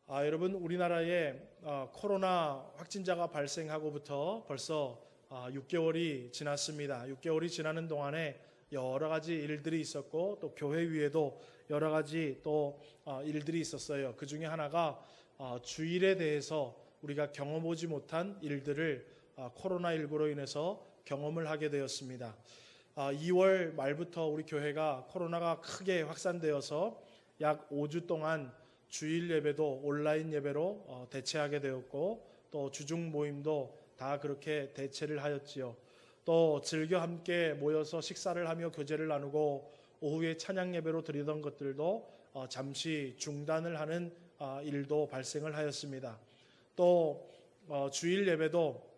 여러분 우리나라에 코로나 확진자가 발생하고부터 벌써 6개월이 지났습니다. 6개월이 지나는 동안에 여러 가지 일들이 있었고 또 교회 위에도 여러 가지 또 일들이 있었어요. 그 중에 하나가 주일에 대해서 우리가 경험하지 못한 일들을 코로나19로 인해서 경험을 하게 되었습니다. 2월 말부터 우리 교회가 코로나가 크게 확산되어서 약 5주 동안 주일 예배도 온라인 예배로 대체하게 되었고 또 주중 모임도 다 그렇게 대체를 하였지요. 또 즐겨 함께 모여서 식사를 하며 교제를 나누고 오후에 찬양 예배로 드리던 것들도 잠시 중단을 하는 일도 발생을 하였습니다. 또 주일 예배도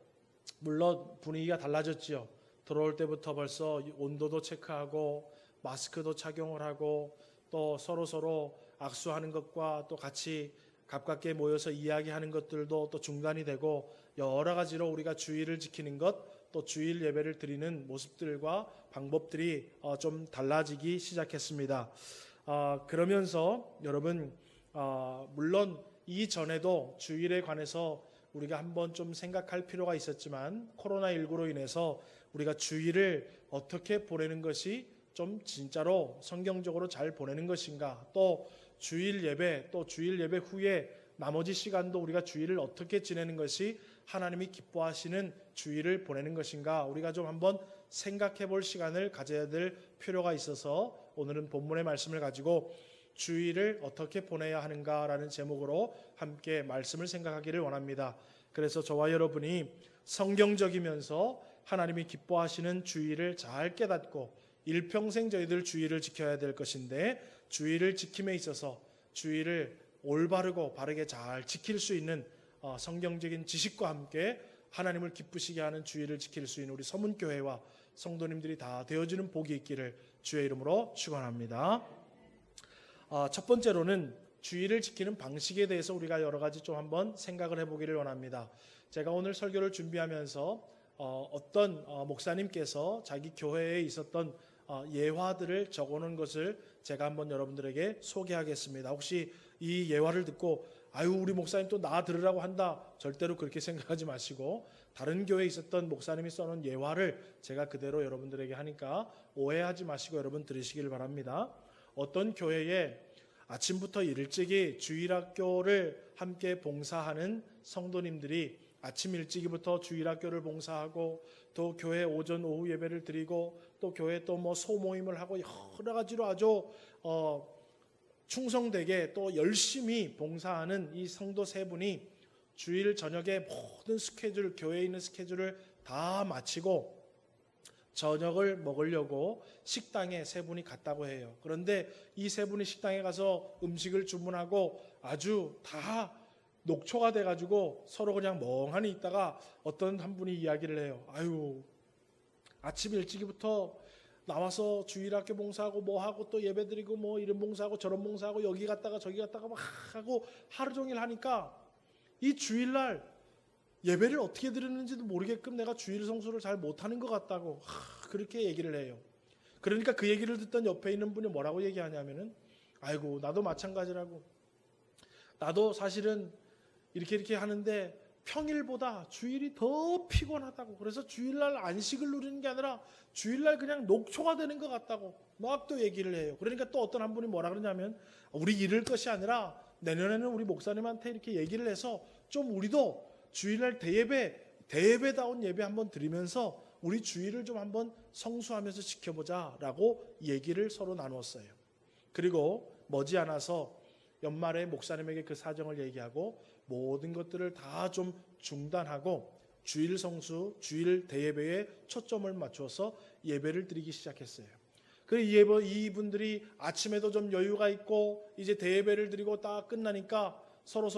물론 분위기가 달라졌지요. 들어올 때부터 벌써 온도도 체크하고 마스크도 착용을 하고 또 서로 악수하는 것과 또 같이 가깝게 모여서 이야기하는 것들도 또 중단이 되고 여러 가지로 우리가 주일을 지키는 것, 또 주일 예배를 드리는 모습들과 방법들이 좀 달라지기 시작했습니다. 그러면서 여러분 물론 이전에도 주일에 관해서 우리가 한번 좀 생각할 필요가 있었지만 코로나19로 인해서 우리가 주일을 어떻게 보내는 것이 좀 진짜로 성경적으로 잘 보내는 것인가, 또 주일 예배, 또 주일 예배 후에 나머지 시간도 우리가 주일을 어떻게 지내는 것이 하나님이 기뻐하시는 주일을 보내는 것인가, 우리가 좀 한번 생각해 볼 시간을 가져야 될 필요가 있어서 오늘은 본문의 말씀을 가지고 주일을 어떻게 보내야 하는가라는 제목으로 함께 말씀을 생각하기를 원합니다. 그래서 저와 여러분이 성경적이면서 하나님이 기뻐하시는 주일을 잘 깨닫고 일평생 저희들 주일을 지켜야 될 것인데, 주일을 지킴에 있어서 주일을 올바르고 바르게 잘 지킬 수 있는 성경적인 지식과 함께 하나님을 기쁘시게 하는 주일을 지킬 수 있는 우리 서문교회와 성도님들이 다 되어지는 복이 있기를 주의 이름으로 축원합니다. 첫 번째로는 주일을 지키는 방식에 대해서 우리가 여러 가지 좀 한번 생각을 해보기를 원합니다. 제가 오늘 설교를 준비하면서 어떤 목사님께서 자기 교회에 있었던 예화들을 적어놓은 것을 제가 한번 여러분들에게 소개하겠습니다. 혹시 이 예화를 듣고 우리 목사님 또 나 들으라고 한다, 절대로 그렇게 생각하지 마시고 다른 교회에 있었던 목사님이 써놓은 예화를 제가 그대로 여러분들에게 하니까 오해하지 마시고 여러분 들으시기를 바랍니다. 어떤 교회에 아침부터 일찍이 주일학교를 함께 봉사하는 성도님들이 아침 일찍이부터 주일학교를 봉사하고 또 교회 오전 오후 예배를 드리고 또 교회 또 소모임을 하고 여러 가지로 아주 충성되게 또 열심히 봉사하는 이 성도 세 분이 주일 저녁에 모든 스케줄, 교회에 있는 스케줄을 다 마치고 저녁을 먹으려고 식당에 세 분이 갔다고 해요. 그런데 이 세 분이 식당에 가서 음식을 주문하고 아주 다 녹초가 돼가지고 서로 그냥 멍하니 있다가 어떤 한 분이 이야기를 해요. 아침 일찍부터 나와서 주일학교 봉사하고 하고 또 예배드리고 이런 봉사하고 저런 봉사하고 여기 갔다가 저기 갔다가 막 하고 하루 종일 하니까 이 주일날 예배를 어떻게 드리는지도 모르게끔 내가 주일 성수를 잘 못하는 것 같다고 그렇게 얘기를 해요. 그러니까 그 얘기를 듣던 옆에 있는 분이 뭐라고 얘기하냐면은 나도 마찬가지라고, 나도 사실은 이렇게 하는데 평일보다 주일이 더 피곤하다고, 그래서 주일날 안식을 누리는 게 아니라 주일날 그냥 녹초가 되는 것 같다고 막 또 얘기를 해요. 그러니까 또 어떤 한 분이 뭐라 그러냐면 우리 이럴 것이 아니라 내년에는 우리 목사님한테 이렇게 얘기를 해서 좀 우리도 주일날 대예배다운 예배 한번 드리면서 우리 주일을 좀 한번 성수하면서 지켜보자라고 얘기를 서로 나누었어요. 그리고 머지않아서 연말에 목사님에게 그 사정을 얘기하고 모든 것들을 다 좀 중단하고 주일 성수, 주일 대예배에 초점을 맞추어서 예배를 드리기 시작했어요. 그리고 이분들이 아침에도 좀 여유가 있고 이제 대예배를 드리고 딱 끝나니까 서로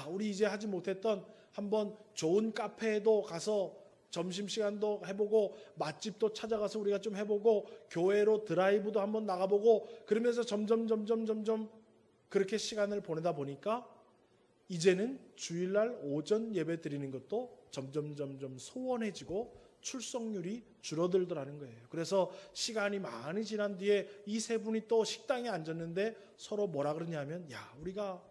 우리 이제 하지 못했던 한번 좋은 카페에도 가서 점심시간도 해보고 맛집도 찾아가서 우리가 좀 해보고 교회로 드라이브도 한번 나가보고 그러면서 점점 그렇게 시간을 보내다 보니까 이제는 주일날 오전 예배 드리는 것도 점점 소원해지고 출석률이 줄어들더라는 거예요. 그래서 시간이 많이 지난 뒤에 이 세 분이 또 식당에 앉았는데 서로 뭐라 그러냐면 우리가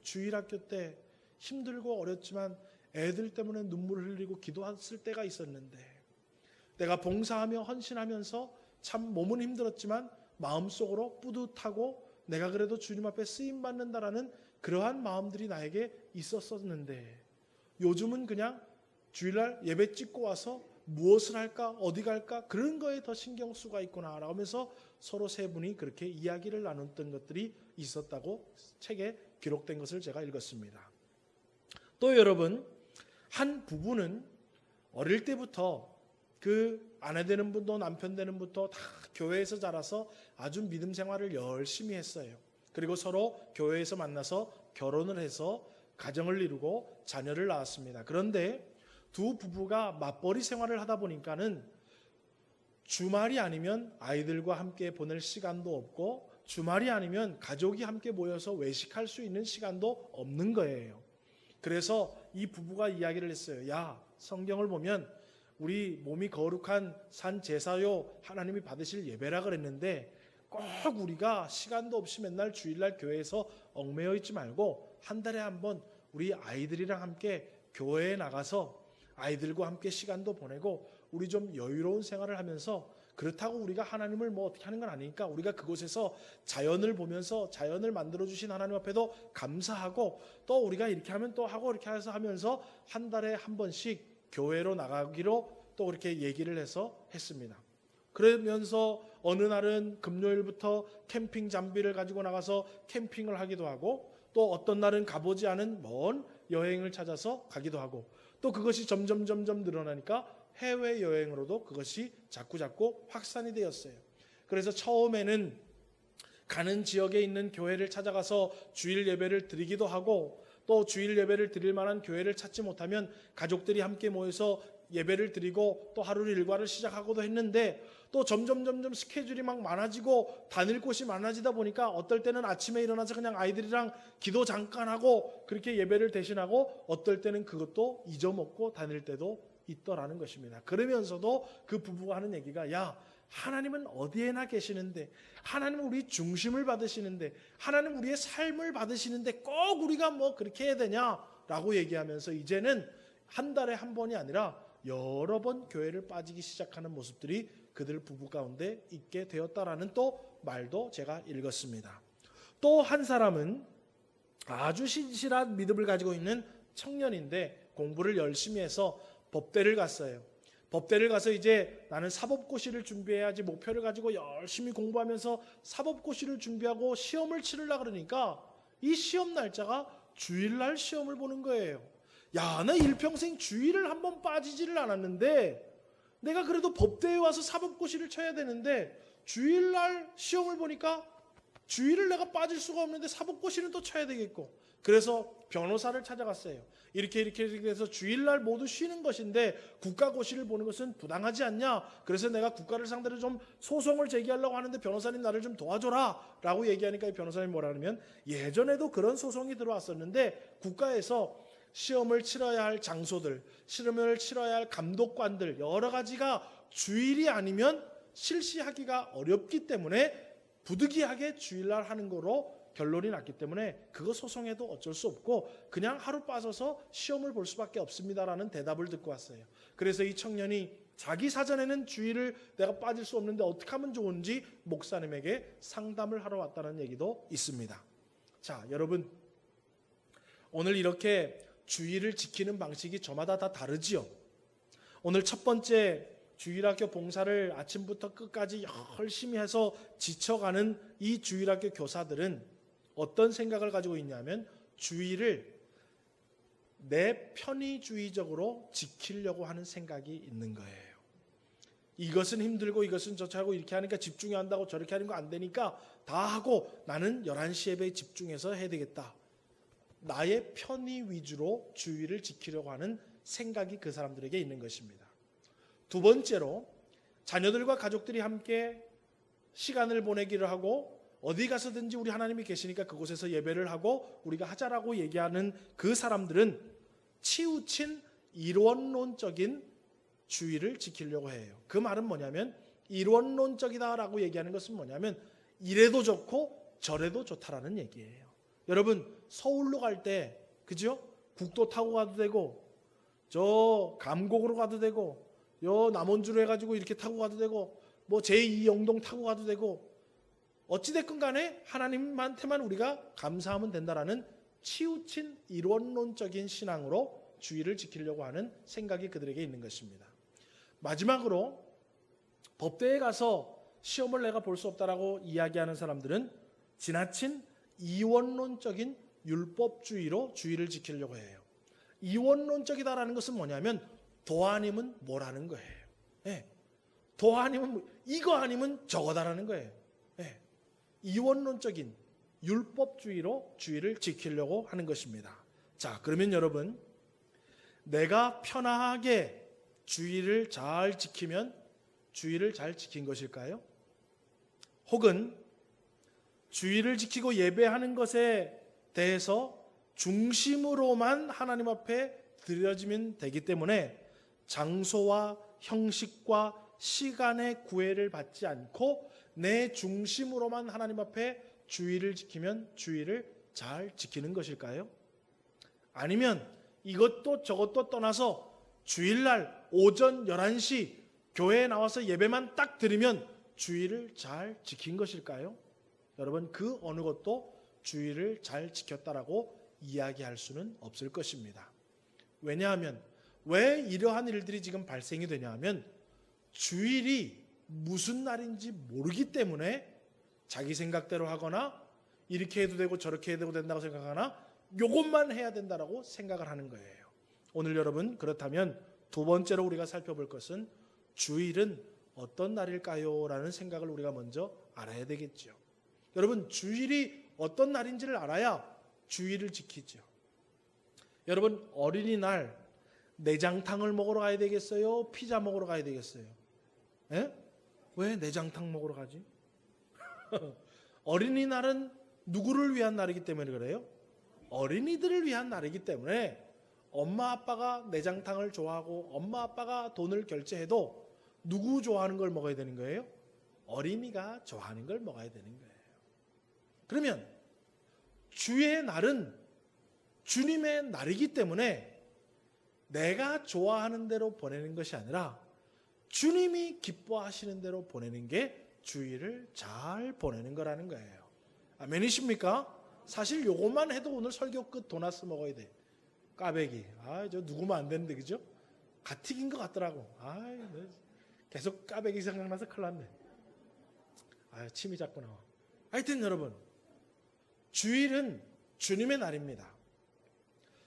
주일학교 때 힘들고 어렵지만 애들 때문에 눈물 흘리고 기도했을 때가 있었는데, 내가 봉사하며 헌신하면서 참 몸은 힘들었지만 마음속으로 뿌듯하고 내가 그래도 주님 앞에 쓰임받는다라는 그러한 마음들이 나에게 있었었는데, 요즘은 그냥 주일날 예배 찍고 와서 무엇을 할까 어디 갈까 그런 거에 더 신경 쓰고 있구나 라고 하면서 서로 세 분이 그렇게 이야기를 나눴던 것들이 있었다고 책에 기록된 것을 제가 읽었습니다. 또 여러분, 한 부부는 어릴 때부터 그 아내 되는 분도 남편 되는 분도 다 교회에서 자라서 아주 믿음 생활을 열심히 했어요. 그리고 서로 교회에서 만나서 결혼을 해서 가정을 이루고 자녀를 낳았습니다. 그런데 두 부부가 맞벌이 생활을 하다 보니까는 주말이 아니면 아이들과 함께 보낼 시간도 없고, 주말이 아니면 가족이 함께 모여서 외식할 수 있는 시간도 없는 거예요. 그래서 이 부부가 이야기를 했어요. 야, 성경을 보면 우리 몸이 거룩한 산 제사요 하나님이 받으실 예배라 그랬는데, 꼭 우리가 시간도 없이 맨날 주일날 교회에서 얽매여 있지 말고 한 달에 한 번 우리 아이들이랑 함께 교회에 나가서 아이들과 함께 시간도 보내고 우리 좀 여유로운 생활을 하면서, 그렇다고 우리가 하나님을 뭐 어떻게 하는 건 아니니까 우리가 그곳에서 자연을 보면서 자연을 만들어주신 하나님 앞에도 감사하고, 또 우리가 이렇게 하면 또 하고 이렇게 해서 하면서 한 달에 한 번씩 교회로 나가기로 또 그렇게 얘기를 해서 했습니다. 그러면서 어느 날은 금요일부터 캠핑 장비를 가지고 나가서 캠핑을 하기도 하고, 또 어떤 날은 가보지 않은 먼 여행을 찾아서 가기도 하고, 또 그것이 점점 늘어나니까 해외여행으로도 그것이 자꾸 확산이 되었어요. 그래서 처음에는 가는 지역에 있는 교회를 찾아가서 주일 예배를 드리기도 하고, 또 주일 예배를 드릴 만한 교회를 찾지 못하면 가족들이 함께 모여서 예배를 드리고 또 하루의 일과를 시작하고도 했는데, 또 점점 스케줄이 막 많아지고 다닐 곳이 많아지다 보니까 어떨 때는 아침에 일어나서 그냥 아이들이랑 기도 잠깐 하고 그렇게 예배를 대신하고, 어떨 때는 그것도 잊어먹고 다닐 때도 있더라는 것입니다. 그러면서도 그 부부가 하는 얘기가, 야, 하나님은 어디에나 계시는데, 하나님은 우리 중심을 받으시는데, 하나님은 우리의 삶을 받으시는데 꼭 우리가 뭐 그렇게 해야 되냐라고 얘기하면서 이제는 한 달에 한 번이 아니라 여러 번 교회를 빠지기 시작하는 모습들이 그들 부부 가운데 있게 되었다라는 또 말도 제가 읽었습니다. 또 한 사람은 아주 신실한 믿음을 가지고 있는 청년인데 공부를 열심히 해서 법대를 갔어요. 법대를 가서 이제 나는 사법고시를 준비해야지 목표를 가지고 열심히 공부하면서 사법고시를 준비하고 시험을 치르려고 그러니까 이 시험 날짜가 주일날 시험을 보는 거예요. 야, 나 일평생 주일을 한번 빠지지를 않았는데 내가 그래도 법대에 와서 사법고시를 쳐야 되는데 주일날 시험을 보니까 주일을 내가 빠질 수가 없는데 사법고시는 또 쳐야 되겠고, 그래서 변호사를 찾아갔어요. 이렇게 해서 주일날 모두 쉬는 것인데 국가고시를 보는 것은 부당하지 않냐, 그래서 내가 국가를 상대로 좀 소송을 제기하려고 하는데 변호사님 나를 좀 도와줘라 라고 얘기하니까 이 변호사님이 뭐라 그러면, 예전에도 그런 소송이 들어왔었는데 국가에서 시험을 치러야 할 장소들, 시험을 치러야 할 감독관들 여러 가지가 주일이 아니면 실시하기가 어렵기 때문에 부득이하게 주일날 하는 거로 결론이 났기 때문에 그거 소송해도 어쩔 수 없고 그냥 하루 빠져서 시험을 볼 수밖에 없습니다라는 대답을 듣고 왔어요. 그래서 이 청년이 자기 사전에는 주일을 내가 빠질 수 없는데 어떻게 하면 좋은지 목사님에게 상담을 하러 왔다는 얘기도 있습니다. 자, 여러분, 오늘 이렇게 주일을 지키는 방식이 저마다 다 다르지요. 오늘 첫 번째 주일학교 봉사를 아침부터 끝까지 열심히 해서 지쳐가는 이 주일학교 교사들은 어떤 생각을 가지고 있냐면, 주일을 내 편의주의적으로 지키려고 하는 생각이 있는 거예요. 이것은 힘들고 이것은 저차고 이렇게 하니까 집중해야 한다고 저렇게 하는 거 안 되니까 다 하고 나는 11시 예배에 집중해서 해야 되겠다. 나의 편의 위주로 주일을 지키려고 하는 생각이 그 사람들에게 있는 것입니다. 두 번째로, 자녀들과 가족들이 함께 시간을 보내기를 하고 어디 가서든지 우리 하나님이 계시니까 그곳에서 예배를 하고 우리가 하자라고 얘기하는 그 사람들은 치우친 이론론적인 주의를 지키려고 해요. 그 말은 뭐냐면, 이론론적이다라고 얘기하는 것은 뭐냐면 이래도 좋고 저래도 좋다라는 얘기예요. 여러분 서울로 갈 때 그죠? 국도 타고 가도 되고 저 감곡으로 가도 되고 요 남원주로 해가지고 이렇게 타고 가도 되고 뭐 제2 영동 타고 가도 되고 어찌됐건 간에 하나님한테만 우리가 감사하면 된다라는 치우친 이론론적인 신앙으로 주의를 지키려고 하는 생각이 그들에게 있는 것입니다. 마지막으로 법대에 가서 시험을 내가 볼 수 없다라고 이야기하는 사람들은 지나친 이원론적인 율법주의로 주의를 지키려고 해요. 이원론적이다라는 것은 뭐냐면 도 아니면 뭐라는 거예요. 예. 도 아니면 이거 아니면 저거다라는 거예요. 예. 이원론적인 율법주의로 주의를 지키려고 하는 것입니다. 자, 그러면 여러분 내가 편하게 주의를 잘 지키면 주의를 잘 지킨 것일까요? 혹은 주의를 지키고 예배하는 것에 대해서 중심으로만 하나님 앞에 드려지면 되기 때문에 장소와 형식과 시간의 구애를 받지 않고 내 중심으로만 하나님 앞에 주의를 지키면 주의를 잘 지키는 것일까요? 아니면 이것도 저것도 떠나서 주일날 오전 11시 교회에 나와서 예배만 딱 드리면 주의를 잘 지킨 것일까요? 여러분 그 어느 것도 주의를 잘 지켰다라고 이야기할 수는 없을 것입니다. 왜냐하면 왜 이러한 일들이 지금 발생이 되냐 하면 주일이 무슨 날인지 모르기 때문에 자기 생각대로 하거나 이렇게 해도 되고 저렇게 해도 된다고 생각하거나 요것만 해야 된다라고 생각을 하는 거예요. 오늘 여러분 그렇다면 두 번째로 우리가 살펴볼 것은 주일은 어떤 날일까요? 라는 생각을 우리가 먼저 알아야 되겠죠. 여러분 주일이 어떤 날인지를 알아야 주일을 지키죠. 여러분 어린이날 내장탕을 먹으러 가야 되겠어요? 피자 먹으러 가야 되겠어요? 에? 왜 내장탕 먹으러 가지? 어린이날은 누구를 위한 날이기 때문에 그래요? 어린이들을 위한 날이기 때문에 엄마 아빠가 내장탕을 좋아하고 엄마 아빠가 돈을 결제해도 누구 좋아하는 걸 먹어야 되는 거예요? 어린이가 좋아하는 걸 먹어야 되는 거예요. 그러면 주의 날은 주님의 날이기 때문에 내가 좋아하는 대로 보내는 것이 아니라 주님이 기뻐하시는 대로 보내는 게 주일을 잘 보내는 거라는 거예요. 아멘이십니까? 사실 요것만 해도 오늘 설교 끝 도나스 먹어야 돼. 까베기. 저 누구면 안 되는데 그죠? 가틱인 것 같더라고. 계속 까베기 생각나서 큰일 났네. 침이 자꾸 나와. 하여튼 여러분 주일은 주님의 날입니다.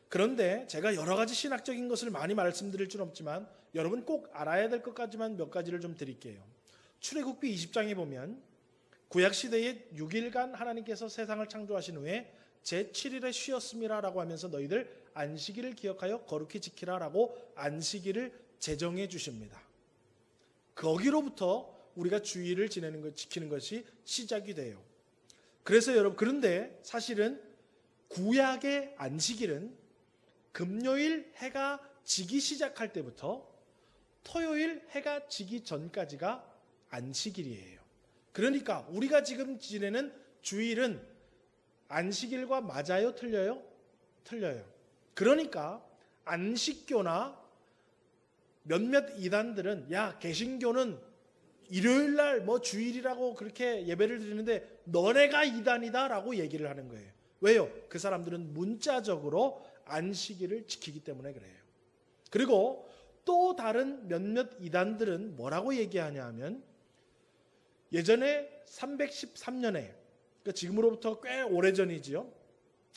그런데 제가 여러 가지 신학적인 것을 많이 말씀드릴 수는 없지만 여러분 꼭 알아야 될 것까지만 몇 가지를 좀 드릴게요. 출애굽기 20장에 보면 구약시대에 6일간 하나님께서 세상을 창조하신 후에 제7일에 쉬었음이라 라고 하면서 너희들 안식일을 기억하여 거룩히 지키라 라고 안식일을 제정해 주십니다. 거기로부터 우리가 주일을 지키는 것이 시작이 돼요. 그래서 여러분 그런데 사실은 구약의 안식일은 금요일 해가 지기 시작할 때부터 토요일 해가 지기 전까지가 안식일이에요. 그러니까 우리가 지금 지내는 주일은 안식일과 맞아요? 틀려요? 틀려요. 그러니까 안식교나 몇몇 이단들은 개신교는 일요일날 주일이라고 그렇게 예배를 드리는데 너네가 이단이다 라고 얘기를 하는 거예요. 왜요? 그 사람들은 문자적으로 안식일을 지키기 때문에 그래요. 그리고 또 다른 몇몇 이단들은 뭐라고 얘기하냐 하면 예전에 313년에 그러니까 지금으로부터 꽤 오래전이지요.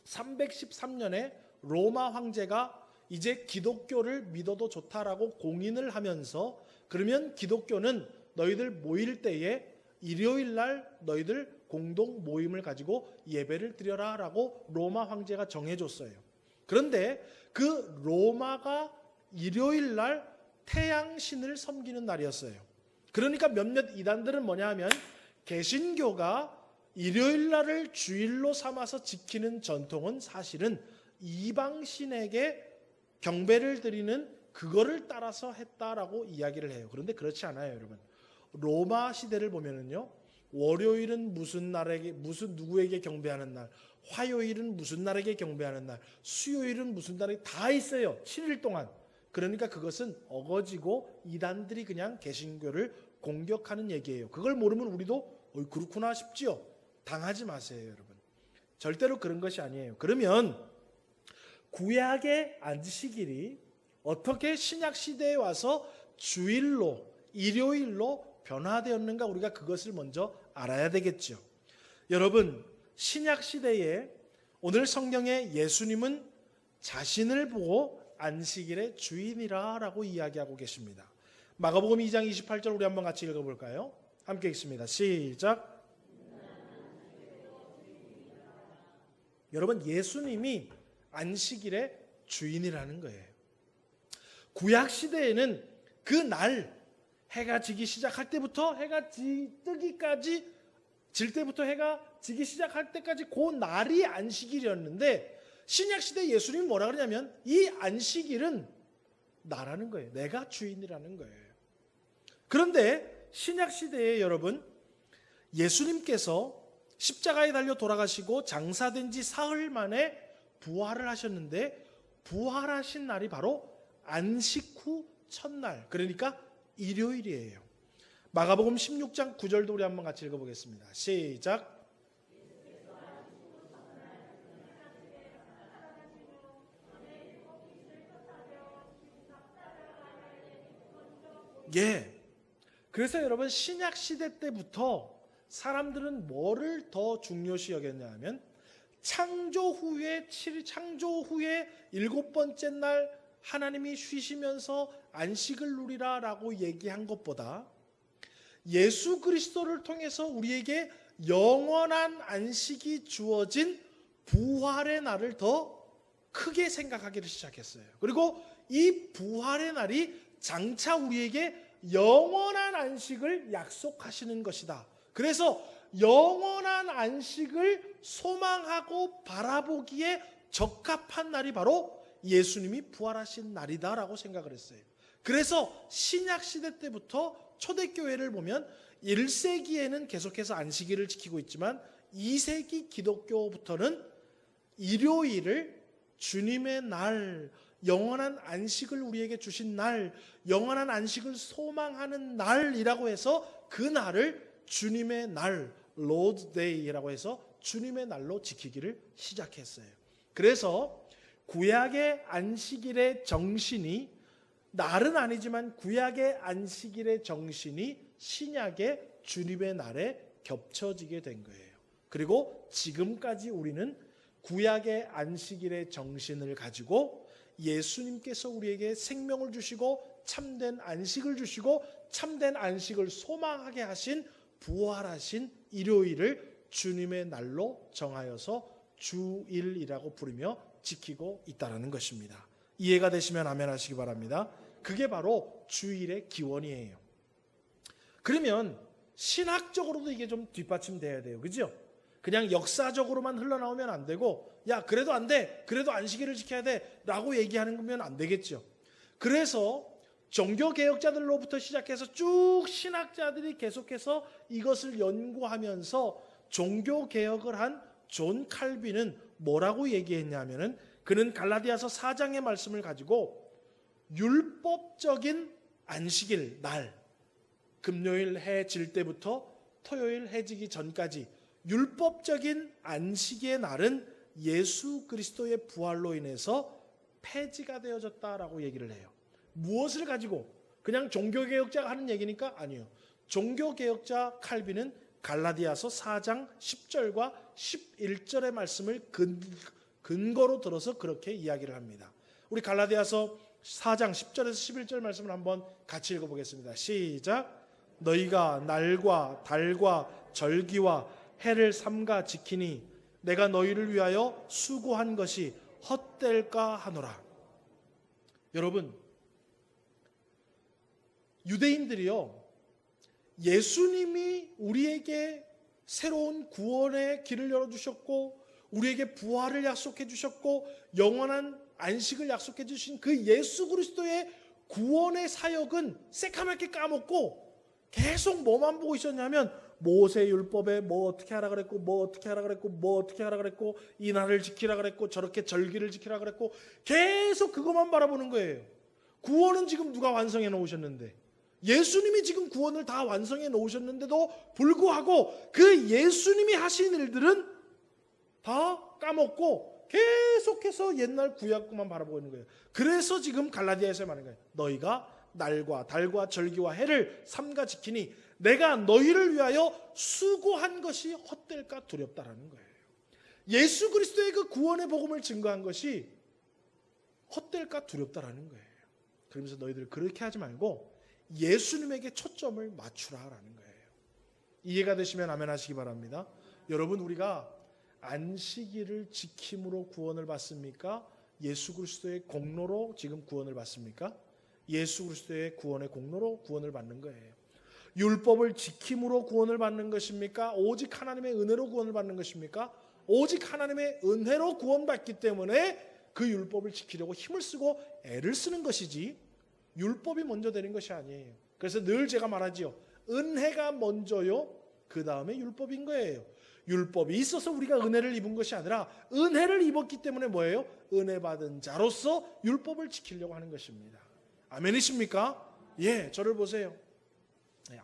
313년에 로마 황제가 이제 기독교를 믿어도 좋다라고 공인을 하면서 그러면 기독교는 너희들 모일 때에 일요일 날 너희들 공동 모임을 가지고 예배를 드려라 라고 로마 황제가 정해줬어요. 그런데 그 로마가 일요일 날 태양신을 섬기는 날이었어요. 그러니까 몇몇 이단들은 뭐냐 하면 개신교가 일요일 날을 주일로 삼아서 지키는 전통은 사실은 이방신에게 경배를 드리는 그거를 따라서 했다라고 이야기를 해요. 그런데 그렇지 않아요, 여러분. 로마 시대를 보면은요. 월요일은 무슨 날에게 무슨 누구에게 경배하는 날, 화요일은 무슨 날에게 경배하는 날, 수요일은 무슨 날에 다 있어요. 7일 동안. 그러니까 그것은 어거지고 이단들이 그냥 개신교를 공격하는 얘기예요. 그걸 모르면 우리도 그렇구나 싶지요. 당하지 마세요, 여러분. 절대로 그런 것이 아니에요. 그러면 구약의 안식일이 어떻게 신약 시대에 와서 주일로, 일요일로 변화되었는가, 우리가 그것을 먼저 알아야 되겠죠. 여러분, 신약 시대에 오늘 성경에 예수님은 자신을 보고 안식일의 주인이라 라고 이야기하고 계십니다. 마가복음 2장 28절 우리 한번 같이 읽어볼까요? 함께 읽습니다. 시작. 여러분, 예수님이 안식일의 주인이라는 거예요. 구약 시대에는 그 날, 해가 지기 시작할 때부터 해가 뜨기까지, 질 때부터 해가 지기 시작할 때까지 그 날이 안식일이었는데, 신약 시대 예수님이 뭐라 그러냐면 이 안식일은 나라는 거예요. 내가 주인이라는 거예요. 그런데 신약 시대에 여러분, 예수님께서 십자가에 달려 돌아가시고 장사된 지 사흘 만에 부활을 하셨는데, 부활하신 날이 바로 안식 후 첫날, 그러니까 일요일이에요. 마가복음 16장 9절도 우리 한번 같이 읽어보겠습니다. 시작. 예. 그래서 여러분, 신약 시대 때부터 사람들은 뭐를 더 중요시 여겼냐 하면, 창조 후에 일곱 번째 날 하나님이 쉬시면서 안식을 누리라 라고 얘기한 것보다 예수 그리스도를 통해서 우리에게 영원한 안식이 주어진 부활의 날을 더 크게 생각하기를 시작했어요. 그리고 이 부활의 날이 장차 우리에게 영원한 안식을 약속하시는 것이다. 그래서 영원한 안식을 소망하고 바라보기에 적합한 날이 바로 예수님이 부활하신 날이다라고 생각을 했어요. 그래서 신약 시대 때부터 초대교회를 보면 1세기에는 계속해서 안식일을 지키고 있지만 2세기 기독교부터는 일요일을 주님의 날, 영원한 안식을 우리에게 주신 날, 영원한 안식을 소망하는 날이라고 해서 그 날을 주님의 날, Lord's Day라고 해서 주님의 날로 지키기를 시작했어요. 그래서 구약의 안식일의 정신이, 날은 아니지만 구약의 안식일의 정신이 신약의 주님의 날에 겹쳐지게 된 거예요. 그리고 지금까지 우리는 구약의 안식일의 정신을 가지고 예수님께서 우리에게 생명을 주시고 참된 안식을 주시고 참된 안식을 소망하게 하신 부활하신 일요일을 주님의 날로 정하여서 주일이라고 부르며 지키고 있다는 것입니다. 이해가 되시면 아멘 하시기 바랍니다. 그게 바로 주일의 기원이에요. 그러면 신학적으로도 이게 좀 뒷받침돼야 돼요. 그죠? 그냥 역사적으로만 흘러나오면 안 되고, 야 그래도 안 돼, 그래도 안식일을 지켜야 돼 라고 얘기하는 거면 안 되겠죠. 그래서 종교개혁자들로부터 시작해서 쭉 신학자들이 계속해서 이것을 연구하면서 종교개혁을 한 존 칼빈은 뭐라고 얘기했냐면은, 그는 갈라디아서 4장의 말씀을 가지고 율법적인 안식일 날, 금요일 해 질 때부터 토요일 해 지기 전까지 율법적인 안식의 날은 예수 그리스도의 부활로 인해서 폐지가 되어졌다라고 얘기를 해요. 무엇을 가지고? 그냥 종교개혁자가 하는 얘기니까? 아니요. 종교개혁자 칼빈은 갈라디아서 4장 10절과 11절의 말씀을 근거로 들어서 그렇게 이야기를 합니다. 우리 갈라디아서 4장 10절에서 11절 말씀을 한번 같이 읽어보겠습니다. 시작. 너희가 날과 달과 절기와 해를 삼가 지키니 내가 너희를 위하여 수고한 것이 헛될까 하노라. 여러분, 유대인들이요, 예수님이 우리에게 새로운 구원의 길을 열어주셨고 우리에게 부활을 약속해 주셨고 영원한 안식을 약속해 주신 그 예수 그리스도의 구원의 사역은 새카맣게 까먹고 계속 뭐만 보고 있었냐면 모세 율법에 뭐 어떻게 하라 그랬고 뭐 어떻게 하라 그랬고 뭐 어떻게 하라 그랬고 이 날을 지키라 그랬고 저렇게 절기를 지키라 그랬고 계속 그것만 바라보는 거예요. 구원은 지금 누가 완성해 놓으셨는데, 예수님이 지금 구원을 다 완성해 놓으셨는데도 불구하고 그 예수님이 하신 일들은 다 까먹고 계속해서 옛날 구약구만 바라보고 있는 거예요. 그래서 지금 갈라디아에서 말하는 거예요. 너희가 날과 달과 절기와 해를 삼가 지키니 내가 너희를 위하여 수고한 것이 헛될까 두렵다라는 거예요. 예수 그리스도의 그 구원의 복음을 증거한 것이 헛될까 두렵다라는 거예요. 그러면서 너희들 그렇게 하지 말고 예수님에게 초점을 맞추라라는 거예요. 이해가 되시면 아멘 하시기 바랍니다. 여러분, 우리가 안식일을 지킴으로 구원을 받습니까? 예수 그리스도의 공로로 지금 구원을 받습니까? 예수 그리스도의 구원의 공로로 구원을 받는 거예요. 율법을 지킴으로 구원을 받는 것입니까? 오직 하나님의 은혜로 구원을 받는 것입니까? 오직 하나님의 은혜로 구원받기 때문에 그 율법을 지키려고 힘을 쓰고 애를 쓰는 것이지 율법이 먼저 되는 것이 아니에요. 그래서 늘 제가 말하지요. 은혜가 먼저요, 그 다음에 율법인 거예요. 율법이 있어서 우리가 은혜를 입은 것이 아니라 은혜를 입었기 때문에 뭐예요? 은혜 받은 자로서 율법을 지키려고 하는 것입니다. 아멘이십니까? 예, 저를 보세요.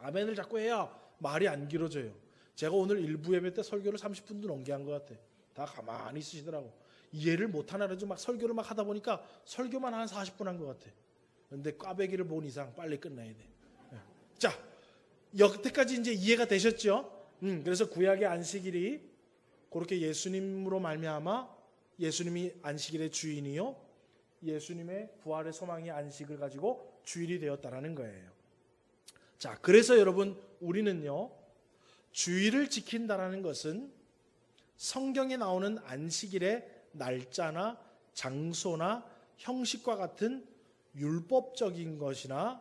아멘을 자꾸 해야 말이 안 길어져요. 제가 오늘 일부 예배 때 설교를 30분도 넘게 한 것 같아. 다 가만히 있으시더라고. 이해를 못하나 그래도 막 설교를 막 하다 보니까 설교만 한 40분 한 것 같아. 그런데 꽈배기를 본 이상 빨리 끝나야 돼. 자, 여태까지 이제 이해가 되셨죠? 그래서 구약의 안식일이 그렇게 예수님으로 말미암아 예수님이 안식일의 주인이요, 예수님의 부활의 소망이 안식을 가지고 주일이 되었다라는 거예요. 자, 그래서 여러분, 우리는요, 주일을 지킨다라는 것은 성경에 나오는 안식일의 날짜나 장소나 형식과 같은 율법적인 것이나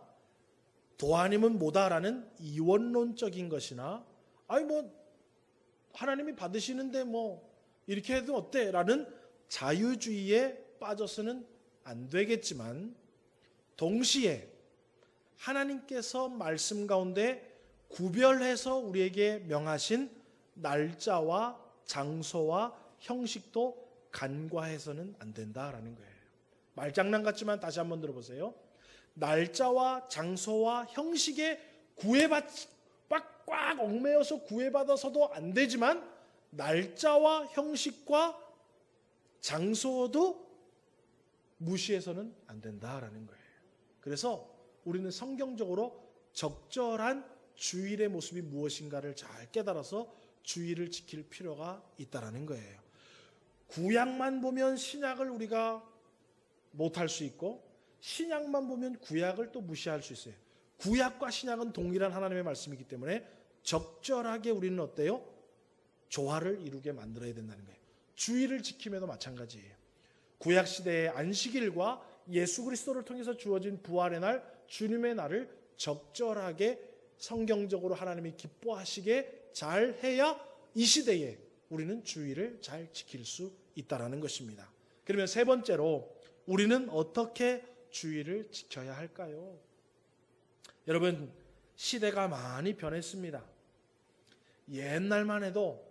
도 아니면 뭐다라는 이원론적인 것이나 아니 뭐 하나님이 받으시는데 뭐 이렇게 해도 어때? 라는 자유주의에 빠져서는 안 되겠지만, 동시에 하나님께서 말씀 가운데 구별해서 우리에게 명하신 날짜와 장소와 형식도 간과해서는 안 된다라는 거예요. 말장난 같지만 다시 한번 들어보세요. 날짜와 장소와 형식에 꽉 얽매여서 구애받아서도 안 되지만 날짜와 형식과 장소도 무시해서는 안 된다라는 거예요. 그래서 우리는 성경적으로 적절한 주일의 모습이 무엇인가를 잘 깨달아서 주일을 지킬 필요가 있다라는 거예요. 구약만 보면 신약을 우리가 못할 수 있고 신약만 보면 구약을 또 무시할 수 있어요. 구약과 신약은 동일한 하나님의 말씀이기 때문에 적절하게 우리는 어때요? 조화를 이루게 만들어야 된다는 거예요. 주일을 지킴에도 마찬가지예요. 구약 시대의 안식일과 예수 그리스도를 통해서 주어진 부활의 날, 주님의 날을 적절하게 성경적으로 하나님이 기뻐하시게 잘 해야 이 시대에 우리는 주일을 잘 지킬 수 있다는 것입니다. 그러면 세 번째로 우리는 어떻게 주일을 지켜야 할까요? 여러분, 시대가 많이 변했습니다. 옛날만 해도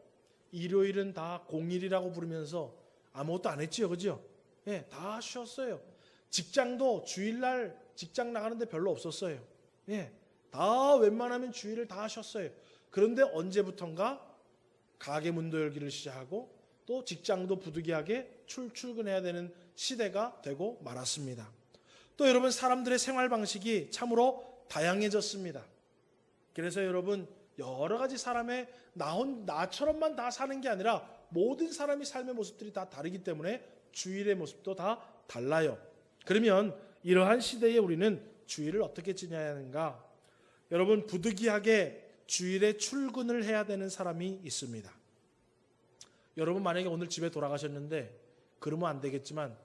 일요일은 다 공일이라고 부르면서 아무것도 안 했지요, 그죠? 예, 다 쉬었어요. 직장도 주일날 직장 나가는데 별로 없었어요. 예, 다 웬만하면 주일을 다 쉬었어요. 그런데 언제부턴가 가게 문도 열기를 시작하고 또 직장도 부득이하게 출근해야 되는 시대가 되고 말았습니다. 또 여러분, 사람들의 생활 방식이 참으로 다양해졌습니다. 그래서 여러분, 여러 가지 사람의 나처럼만 다 사는 게 아니라 모든 사람이 삶의 모습들이 다 다르기 때문에 주일의 모습도 다 달라요. 그러면 이러한 시대에 우리는 주일을 어떻게 지내야 하는가? 여러분, 부득이하게 주일에 출근을 해야 되는 사람이 있습니다. 여러분, 만약에 오늘 집에 돌아가셨는데 그러면 안 되겠지만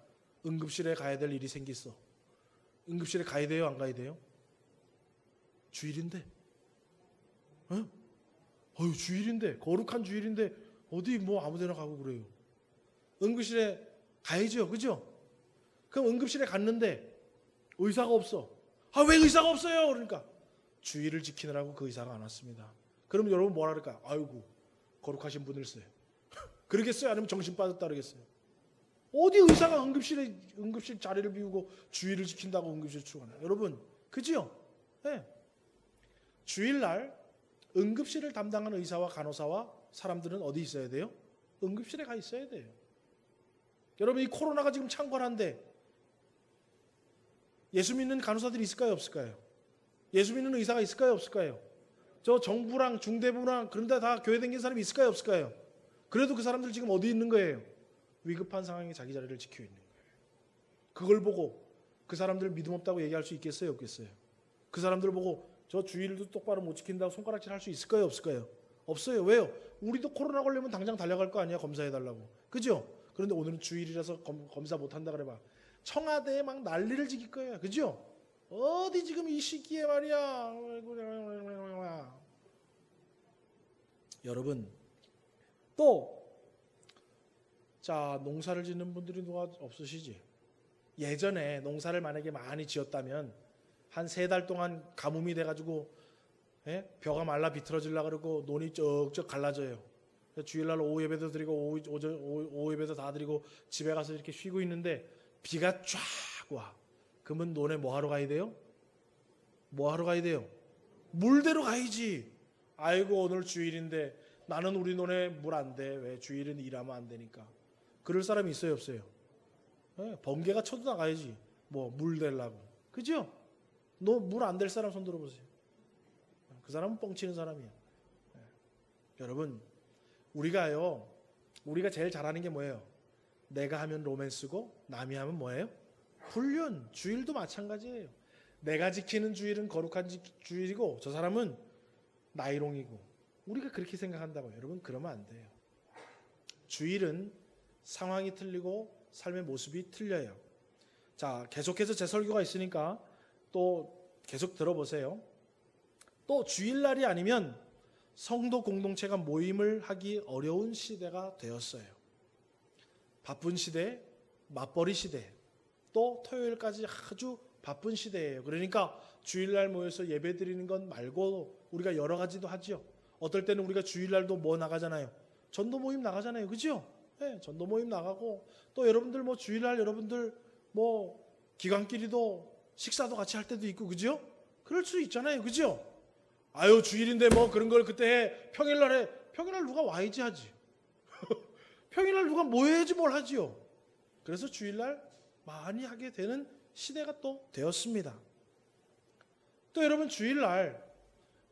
응급실에 가야 될 일이 생겼어. 응급실에 가야 돼요, 안 가야 돼요? 주일인데. 주일인데, 거룩한 주일인데 어디 뭐 아무데나 가고 그래요. 응급실에 가야죠, 그죠? 그럼 응급실에 갔는데 의사가 없어. 왜 의사가 없어요? 그러니까 주일을 지키느라고 그 의사가 안 왔습니다. 그럼 여러분 뭐라 그럴까요? 아이고 거룩하신 분일세. 그러겠어요? 아니면 정신 빠졌다 그러겠어요? 어디 의사가 응급실 자리를 비우고 주의를 지킨다고 응급실 출근해요? 여러분, 그지요? 네. 주일날 응급실을 담당하는 의사와 간호사와 사람들은 어디 있어야 돼요? 응급실에 가 있어야 돼요. 여러분, 이 코로나가 지금 창궐한데 예수 믿는 간호사들이 있을까요? 없을까요? 예수 믿는 의사가 있을까요? 없을까요? 저 정부랑 중대부랑 그런 데 다 교회 다니는 사람이 있을까요? 없을까요? 그래도 그 사람들 지금 어디 있는 거예요? 위급한 상황에 자기 자리를 지키고 있는 거예요. 그걸 보고 그 사람들 믿음 없다고 얘기할 수 있겠어요? 없겠어요? 그 사람들 보고 저 주일도 똑바로 못 지킨다고 손가락질 할 수 있을까요? 없을까요? 없어요. 왜요? 우리도 코로나 걸리면 당장 달려갈 거 아니야, 검사해달라고. 그죠? 그런데 오늘은 주일이라서 검사 못한다 그래봐. 청와대에 막 난리를 지킬 거예요. 그죠? 어디 지금 이 시기에 말이야. 여러분, 또 자, 농사를 짓는 분들이 누가 없으시지? 예전에 농사를 만약에 많이 지었다면 한 3달 동안 가뭄이 돼가지고 벼가 말라 비틀어지려고 그러고 논이 쩍쩍 갈라져요. 주일날 오후 예배도 드리고 오후 예배도 다 드리고 집에 가서 이렇게 쉬고 있는데 비가 쫙 와. 그러면 논에 뭐 하러 가야 돼요? 뭐 하러 가야 돼요? 물대로 가야지. 아이고 오늘 주일인데 나는 우리 논에 물 안 돼. 왜? 주일은 일하면 안 되니까. 그럴 사람이 있어요, 없어요? 번개가 쳐도 나가야지. 뭐 물 대려고. 그죠? 너 물 안 될 사람 손 들어보세요. 그 사람은 뻥치는 사람이야. 여러분, 우리가 제일 잘하는 게 뭐예요? 내가 하면 로맨스고 남이 하면 뭐예요? 불륜. 주일도 마찬가지예요. 내가 지키는 주일은 거룩한 주일이고 저 사람은 나이롱이고. 우리가 그렇게 생각한다고요. 여러분, 그러면 안 돼요. 주일은 상황이 틀리고 삶의 모습이 틀려요. 자, 계속해서 제 설교가 있으니까 또 계속 들어보세요. 또 주일날이 아니면 성도 공동체가 모임을 하기 어려운 시대가 되었어요. 바쁜 시대, 맞벌이 시대, 또 토요일까지 아주 바쁜 시대예요. 그러니까 주일날 모여서 예배 드리는 건 말고 우리가 여러 가지도 하죠. 어떨 때는 우리가 주일날도 뭐 나가잖아요. 전도 모임 나가잖아요. 그죠? 네, 전도 모임 나가고 또 여러분들 뭐 주일날 여러분들 뭐 기관끼리도 식사도 같이 할 때도 있고 그죠? 그럴 수 있잖아요. 그죠? 아유 주일인데 뭐 그런 걸 그때 해. 평일날 해. 평일날 누가 와야지 하지. 평일날 누가 모여야지 뭘 하지요. 그래서 주일날 많이 하게 되는 시대가 또 되었습니다. 또 여러분 주일날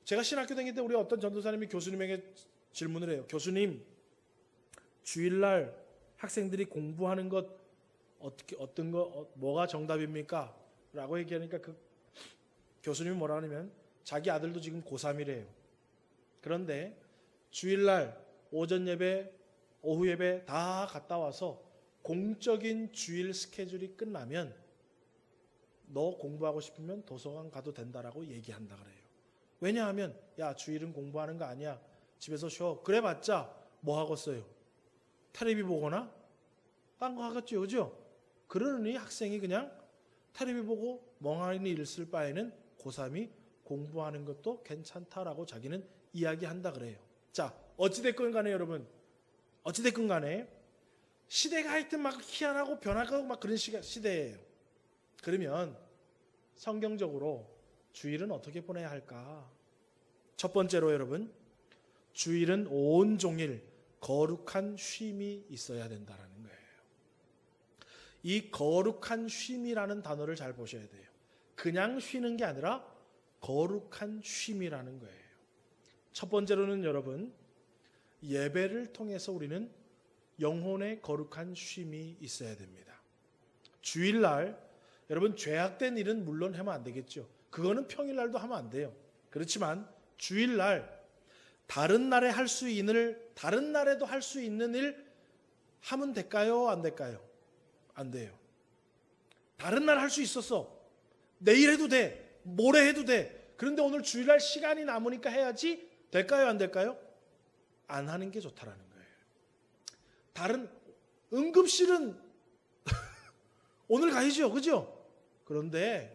제가 신학교 다닐 때 우리 어떤 전도사님이 교수님에게 질문을 해요. 교수님, 주일날 학생들이 공부하는 것 어떤 거 뭐가 정답입니까? 라고 얘기하니까 그 교수님이 뭐라 하냐면 자기 아들도 지금 고3이래요. 그런데 주일날 오전 예배, 오후 예배 다 갔다 와서 공적인 주일 스케줄이 끝나면 너 공부하고 싶으면 도서관 가도 된다라고 얘기한다 그래요. 왜냐하면 야 주일은 공부하는 거 아니야. 집에서 쉬어. 그래봤자 뭐 하겠어요? 텔레비 보거나 딴 거 하겠죠. 그죠? 그러니 학생이 그냥 텔레비 보고 멍하니 있을 바에는 고3이 공부하는 것도 괜찮다라고 자기는 이야기한다 그래요. 자, 어찌됐건 간에 여러분, 어찌됐건 간에 시대가 하여튼 막 희한하고 변화가고 막 그런 시대예요. 그러면 성경적으로 주일은 어떻게 보내야 할까? 첫 번째로 여러분, 주일은 온종일 거룩한 쉼이 있어야 된다는 거예요. 이 거룩한 쉼이라는 단어를 잘 보셔야 돼요. 그냥 쉬는 게 아니라 거룩한 쉼이라는 거예요. 첫 번째로는 여러분, 예배를 통해서 우리는 영혼의 거룩한 쉼이 있어야 됩니다. 주일날 여러분 죄악된 일은 물론 하면 안 되겠죠. 그거는 평일날도 하면 안 돼요. 그렇지만 주일날 다른 날에 할 수 있는 일, 다른 날에도 할 수 있는 일 하면 될까요? 안 될까요? 안 돼요. 다른 날 할 수 있었어. 내일 해도 돼. 모레 해도 돼. 그런데 오늘 주일날 시간이 남으니까 해야지. 될까요? 안 될까요? 안 하는 게 좋다라는 거예요. 다른 응급실은 오늘 가야죠. 그죠? 그런데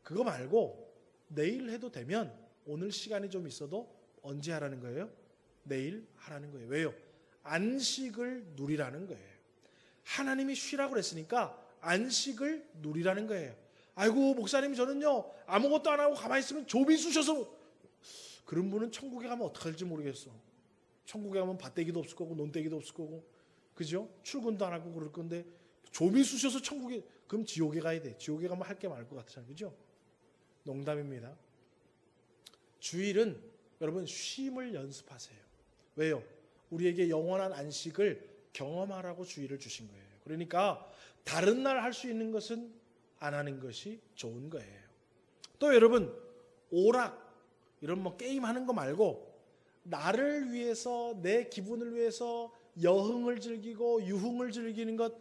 그거 말고 내일 해도 되면 오늘 시간이 좀 있어도 언제 하라는 거예요? 내일 하라는 거예요. 왜요? 안식을 누리라는 거예요. 하나님이 쉬라고 그랬으니까 안식을 누리라는 거예요. 아이고 목사님 저는요 아무것도 안 하고 가만히 있으면 좀이 쑤셔서, 그런 분은 천국에 가면 어떡할지 모르겠어. 천국에 가면 밭대기도 없을 거고 논대기도 없을 거고, 그죠? 출근도 안 하고 그럴 건데 좀이 쑤셔서 천국에, 그럼 지옥에 가야 돼. 지옥에 가면 할 게 많을 것 같잖아요. 그죠? 농담입니다. 주일은 여러분 쉼을 연습하세요. 왜요? 우리에게 영원한 안식을 경험하라고 주일을 주신 거예요. 그러니까 다른 날 할 수 있는 것은 안 하는 것이 좋은 거예요. 또 여러분 오락 이런 뭐 게임하는 거 말고 나를 위해서, 내 기분을 위해서 여흥을 즐기고 유흥을 즐기는 것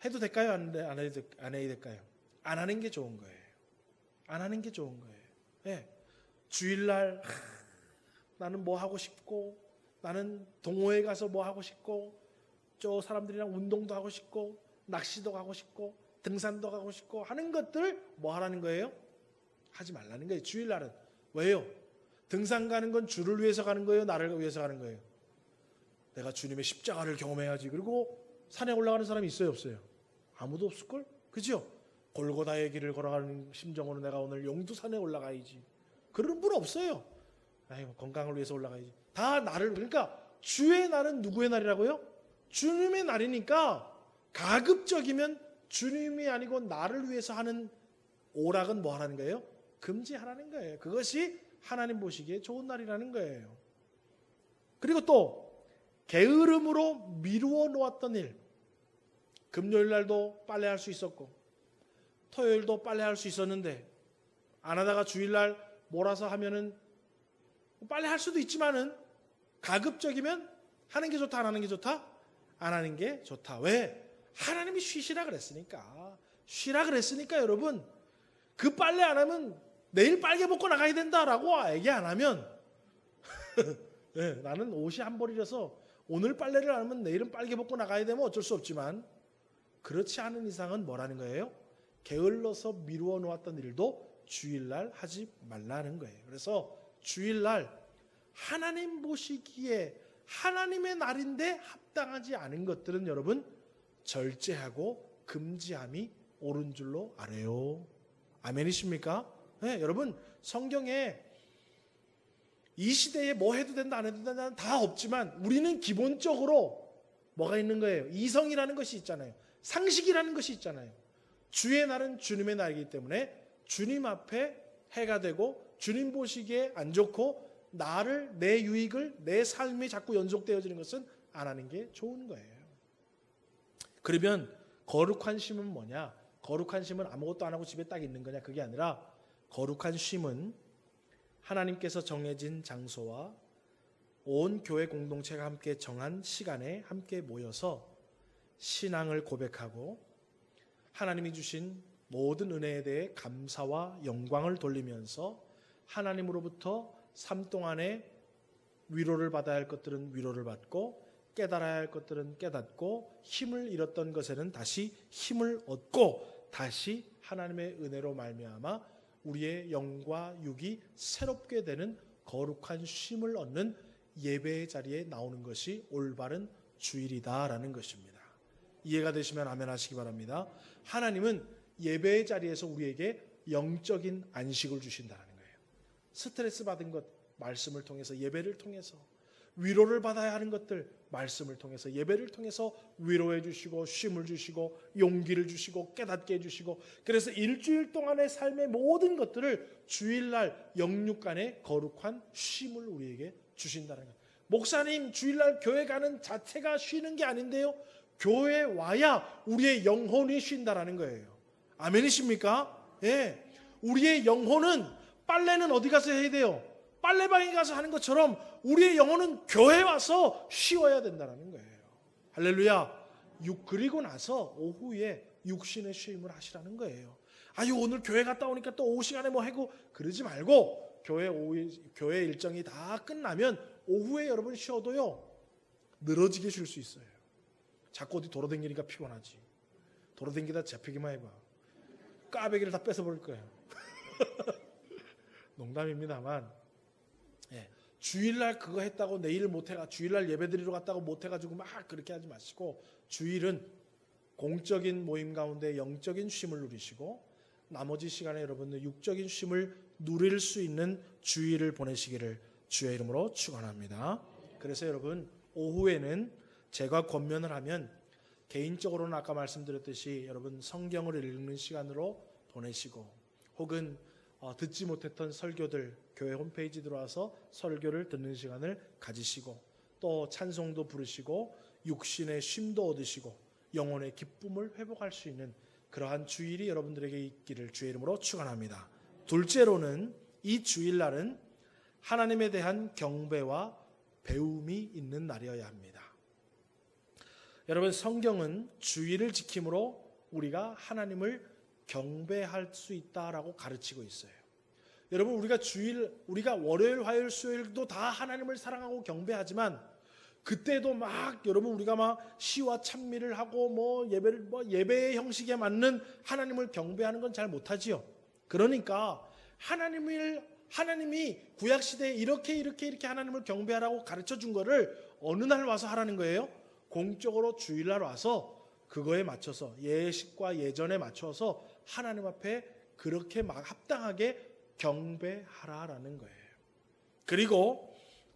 해도 될까요? 안 해도 될까요? 안 하는 게 좋은 거예요. 안 하는 게 좋은 거예요. 네. 주일날 나는 뭐 하고 싶고, 나는 동호회 가서 뭐 하고 싶고, 저 사람들이랑 운동도 하고 싶고, 낚시도 가고 싶고, 등산도 가고 싶고 하는 것들 뭐 하라는 거예요? 하지 말라는 거예요. 주일날은. 왜요? 등산 가는 건 주를 위해서 가는 거예요? 나를 위해서 가는 거예요? 내가 주님의 십자가를 경험해야지. 그리고 산에 올라가는 사람이 있어요? 없어요? 아무도 없을걸? 그죠? 골고다의 길을 걸어가는 심정으로 내가 오늘 용두산에 올라가야지. 그런 분 없어요. 아이고 건강을 위해서 올라가야지. 다 나를, 그러니까 주의 날은 누구의 날이라고요? 주님의 날이니까 가급적이면 주님이 아니고 나를 위해서 하는 오락은 뭐 하라는 거예요? 금지하라는 거예요. 그것이 하나님 보시기에 좋은 날이라는 거예요. 그리고 또 게으름으로 미루어 놓았던 일, 금요일 날도 빨래할 수 있었고 토요일도 빨래할 수 있었는데 안 하다가 주일날 몰아서 하면은 빨래할 수도 있지만은 가급적이면 하는 게 좋다 안 하는 게 좋다? 안 하는 게 좋다. 왜? 하나님이 쉬시라 그랬으니까. 쉬라 그랬으니까 여러분 그 빨래 안 하면 내일 빨개 벗고 나가야 된다라고 얘기 안 하면 네, 나는 옷이 한 벌이라서 오늘 빨래를 안 하면 내일은 빨개 벗고 나가야 되면 어쩔 수 없지만 그렇지 않은 이상은 뭐라는 거예요? 게을러서 미루어 놓았던 일도 주일날 하지 말라는 거예요. 그래서 주일날 하나님 보시기에 하나님의 날인데 합당하지 않은 것들은 여러분 절제하고 금지함이 옳은 줄로 알아요. 아멘이십니까? 네, 여러분 성경에 이 시대에 뭐 해도 된다 안 해도 된다는 다 없지만 우리는 기본적으로 뭐가 있는 거예요? 이성이라는 것이 있잖아요. 상식이라는 것이 있잖아요. 주의 날은 주님의 날이기 때문에 주님 앞에 해가 되고 주님 보시기에 안 좋고 나를, 내 유익을, 내 삶이 자꾸 연속되어지는 것은 안 하는 게 좋은 거예요. 그러면 거룩한 쉼은 뭐냐? 거룩한 쉼은 아무것도 안 하고 집에 딱 있는 거냐? 그게 아니라 거룩한 쉼은 하나님께서 정해진 장소와 온 교회 공동체가 함께 정한 시간에 함께 모여서 신앙을 고백하고 하나님이 주신 모든 은혜에 대해 감사와 영광을 돌리면서 하나님으로부터 삶 동안에 위로를 받아야 할 것들은 위로를 받고 깨달아야 할 것들은 깨닫고 힘을 잃었던 것에는 다시 힘을 얻고 다시 하나님의 은혜로 말미암아 우리의 영과 육이 새롭게 되는 거룩한 쉼을 얻는 예배의 자리에 나오는 것이 올바른 주일이다라는 것입니다. 이해가 되시면 아멘 하시기 바랍니다. 하나님은 예배의 자리에서 우리에게 영적인 안식을 주신다는 거예요. 스트레스 받은 것 말씀을 통해서, 예배를 통해서 위로를 받아야 하는 것들 말씀을 통해서, 예배를 통해서 위로해 주시고 쉼을 주시고 용기를 주시고 깨닫게 해주시고, 그래서 일주일 동안의 삶의 모든 것들을 주일날 영육간의 거룩한 쉼을 우리에게 주신다는 거예요. 목사님 주일날 교회 가는 자체가 쉬는 게 아닌데요, 교회에 와야 우리의 영혼이 쉰다라는 거예요. 아멘이십니까? 예. 우리의 영혼은, 빨래는 어디 가서 해야 돼요? 빨래방에 가서 하는 것처럼 우리의 영혼은 교회에 와서 쉬어야 된다는 거예요. 할렐루야. 그리고 나서 오후에 육신의 쉼을 하시라는 거예요. 아유 오늘 교회 갔다 오니까 또 오후 시간에 뭐 하고 그러지 말고 교회 일정이 다 끝나면 오후에 여러분 쉬어도요 늘어지게 쉴 수 있어요. 자꾸 어디 돌아다니니까 피곤하지. 돌아다니다 잡히기만 해봐. 까베기를 다 뺏어버릴 거예요. 농담입니다만 예, 주일날 그거 했다고 내일 못해가 주일날 예배드리러 갔다고 못해가지고 막 그렇게 하지 마시고 주일은 공적인 모임 가운데 영적인 쉼을 누리시고 나머지 시간에 여러분들 육적인 쉼을 누릴 수 있는 주일을 보내시기를 주의 이름으로 축원합니다. 그래서 여러분 오후에는 제가 권면을 하면 개인적으로는 아까 말씀드렸듯이 여러분 성경을 읽는 시간으로 보내시고 혹은 듣지 못했던 설교들 교회 홈페이지 들어와서 설교를 듣는 시간을 가지시고 또 찬송도 부르시고 육신의 쉼도 얻으시고 영혼의 기쁨을 회복할 수 있는 그러한 주일이 여러분들에게 있기를 주의 이름으로 축원합니다. 둘째로는 이 주일날은 하나님에 대한 경배와 배움이 있는 날이어야 합니다. 여러분 성경은 주일을 지킴으로 우리가 하나님을 경배할 수 있다라고 가르치고 있어요. 여러분 우리가 월요일, 화요일, 수요일도 다 하나님을 사랑하고 경배하지만 그때도 막 여러분 우리가 막 시와 찬미를 하고 예배의 형식에 맞는 하나님을 경배하는 건 잘 못하지요. 그러니까 하나님이 구약 시대에 이렇게 하나님을 경배하라고 가르쳐 준 거를 어느 날 와서 하라는 거예요? 공적으로 주일날 와서 그거에 맞춰서 예식과 예전에 맞춰서 하나님 앞에 그렇게 막 합당하게 경배하라라는 거예요. 그리고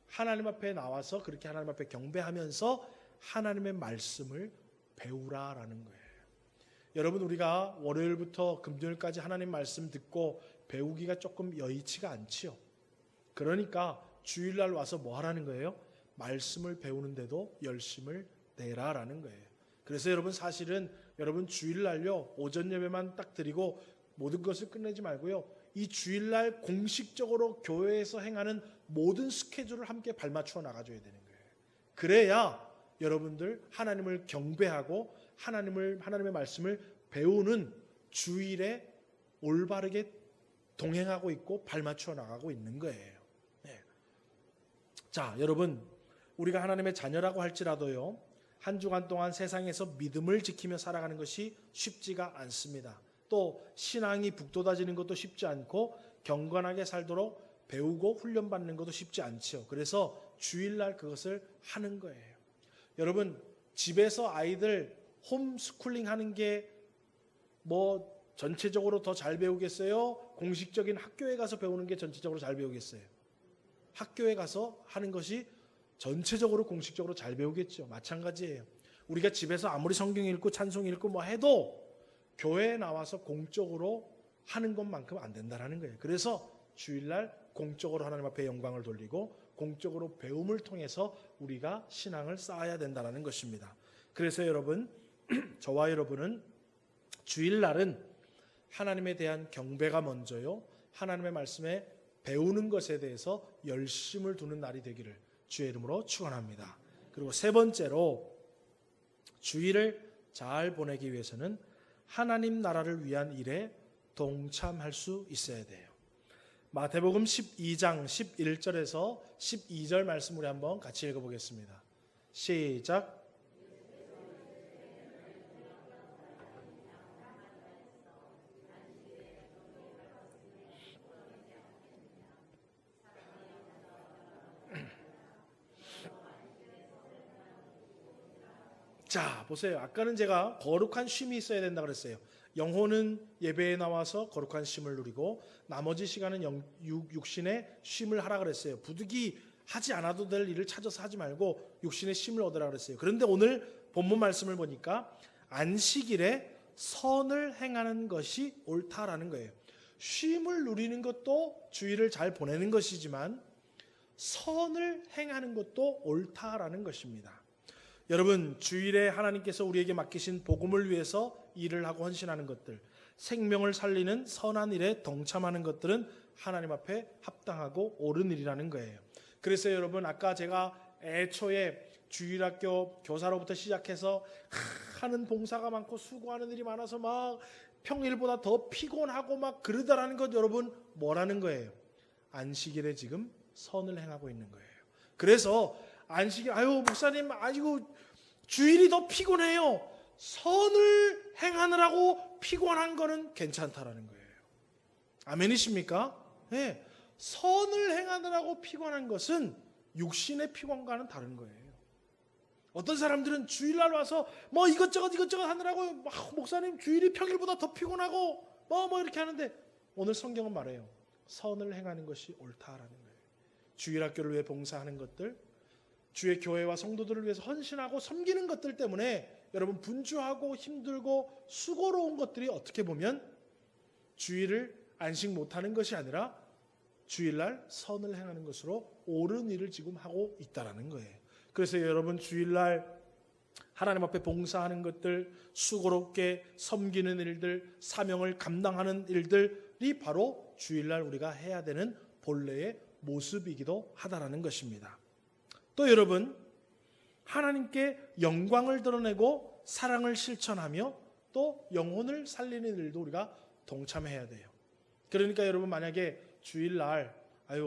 하나님 앞에 나와서 그렇게 하나님 앞에 경배하면서 하나님의 말씀을 배우라라는 거예요. 여러분 우리가 월요일부터 금요일까지 하나님 말씀 듣고 배우기가 조금 여의치가 않지요. 그러니까 주일날 와서 뭐 하라는 거예요? 말씀을 배우는데도 열심을 내라라는 거예요. 그래서 여러분 사실은 여러분 주일날요 오전 예배만 딱 드리고 모든 것을 끝내지 말고요 이 주일날 공식적으로 교회에서 행하는 모든 스케줄을 함께 발맞추어 나가줘야 되는 거예요. 그래야 여러분들 하나님을 경배하고 하나님의 말씀을 배우는 주일에 올바르게 동행하고 있고 발맞추어 나가고 있는 거예요. 네. 자, 여러분 우리가 하나님의 자녀라고 할지라도요 한 주간 동안 세상에서 믿음을 지키며 살아가는 것이 쉽지가 않습니다. 또 신앙이 북돋아지는 것도 쉽지 않고 경건하게 살도록 배우고 훈련받는 것도 쉽지 않죠. 그래서 주일날 그것을 하는 거예요. 여러분 집에서 아이들 홈스쿨링 하는 게 전체적으로 더 잘 배우겠어요? 공식적인 학교에 가서 배우는 게 전체적으로 잘 배우겠어요? 학교에 가서 하는 것이 전체적으로 공식적으로 잘 배우겠죠. 마찬가지예요. 우리가 집에서 아무리 성경 읽고 찬송 읽고 해도 교회에 나와서 공적으로 하는 것만큼 안 된다는 거예요. 그래서 주일날 공적으로 하나님 앞에 영광을 돌리고 공적으로 배움을 통해서 우리가 신앙을 쌓아야 된다는 것입니다. 그래서 여러분 저와 여러분은 주일날은 하나님에 대한 경배가 먼저요 하나님의 말씀에 배우는 것에 대해서 열심을 두는 날이 되기를 주의 이름으로 축원합니다. 그리고 세 번째로 주일을 잘 보내기 위해서는 하나님 나라를 위한 일에 동참할 수 있어야 돼요. 마태복음 12장 11절에서 12절 말씀 우리 한번 같이 읽어보겠습니다. 시작. 자, 보세요. 아까는 제가 거룩한 쉼이 있어야 된다 그랬어요. 영혼은 예배에 나와서 거룩한 쉼을 누리고 나머지 시간은 육신의 쉼을 하라 그랬어요. 부득이 하지 않아도 될 일을 찾아서 하지 말고 육신의 쉼을 얻으라 그랬어요. 그런데 오늘 본문 말씀을 보니까 안식일에 선을 행하는 것이 옳다라는 거예요. 쉼을 누리는 것도 주일을 잘 보내는 것이지만 선을 행하는 것도 옳다라는 것입니다. 여러분 주일에 하나님께서 우리에게 맡기신 복음을 위해서 일을 하고 헌신하는 것들, 생명을 살리는 선한 일에 동참하는 것들은 하나님 앞에 합당하고 옳은 일이라는 거예요. 그래서 여러분 아까 제가 애초에 주일학교 교사로부터 시작해서 하는 봉사가 많고 수고하는 일이 많아서 막 평일보다 더 피곤하고 막 그러다라는 것 여러분 뭐라는 거예요? 안식일에 지금 선을 행하고 있는 거예요. 그래서 안식일 목사님 아이고 주일이 더 피곤해요. 선을 행하느라고 피곤한 거는 괜찮다라는 거예요. 아멘이십니까? 네. 선을 행하느라고 피곤한 것은 육신의 피곤과는 다른 거예요. 어떤 사람들은 주일날 와서 뭐 이것저것 하느라고 목사님 주일이 평일보다 더 피곤하고 뭐 이렇게 하는데, 오늘 성경은 말해요. 선을 행하는 것이 옳다라는 거예요. 주일학교를 위해 봉사하는 것들, 주의 교회와 성도들을 위해서 헌신하고 섬기는 것들 때문에 여러분 분주하고 힘들고 수고로운 것들이 어떻게 보면 주일을 안식 못하는 것이 아니라 주일날 선을 행하는 것으로 옳은 일을 지금 하고 있다는 거예요. 그래서 여러분 주일날 하나님 앞에 봉사하는 것들, 수고롭게 섬기는 일들, 사명을 감당하는 일들이 바로 주일날 우리가 해야 되는 본래의 모습이기도 하다라는 것입니다. 또 여러분, 하나님께 영광을 드러내고 사랑을 실천하며 또 영혼을 살리는 일도 우리가 동참해야 돼요. 그러니까 여러분, 만약에 주일날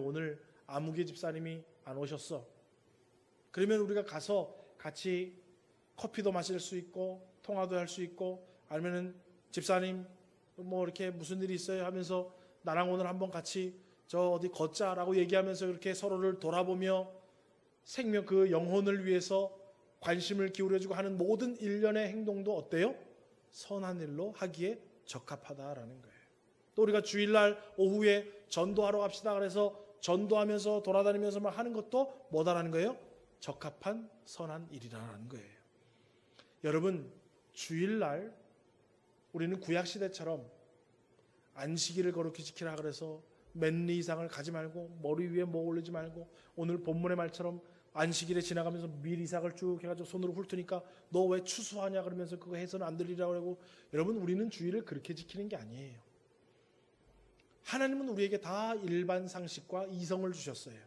오늘 아무개 집사님이 안 오셨어, 그러면 우리가 가서 같이 커피도 마실 수 있고 통화도 할 수 있고, 아니면은 집사님 뭐 이렇게 무슨 일이 있어요 하면서 나랑 오늘 한번 같이 저 어디 걷자라고 얘기하면서 그렇게 서로를 돌아보며 생명, 그 영혼을 위해서 관심을 기울여주고 하는 모든 일련의 행동도 어때요? 선한 일로 하기에 적합하다라는 거예요. 또 우리가 주일날 오후에 전도하러 갑시다 그래서 전도하면서 돌아다니면서 막 하는 것도 뭐다라는 거예요? 적합한 선한 일이라는 거예요. 여러분, 주일날 우리는 구약시대처럼 안식일을 거룩히 지키라 그래서 맨리 이상을 가지 말고 머리 위에 뭐 올리지 말고, 오늘 본문의 말처럼 안식일에 지나가면서 밀이삭을 쭉 해가지고 손으로 훑으니까 너 왜 추수하냐 그러면서 그거 해서는 안 들리라고 그러고, 여러분 우리는 주일을 그렇게 지키는 게 아니에요. 하나님은 우리에게 다 일반 상식과 이성을 주셨어요.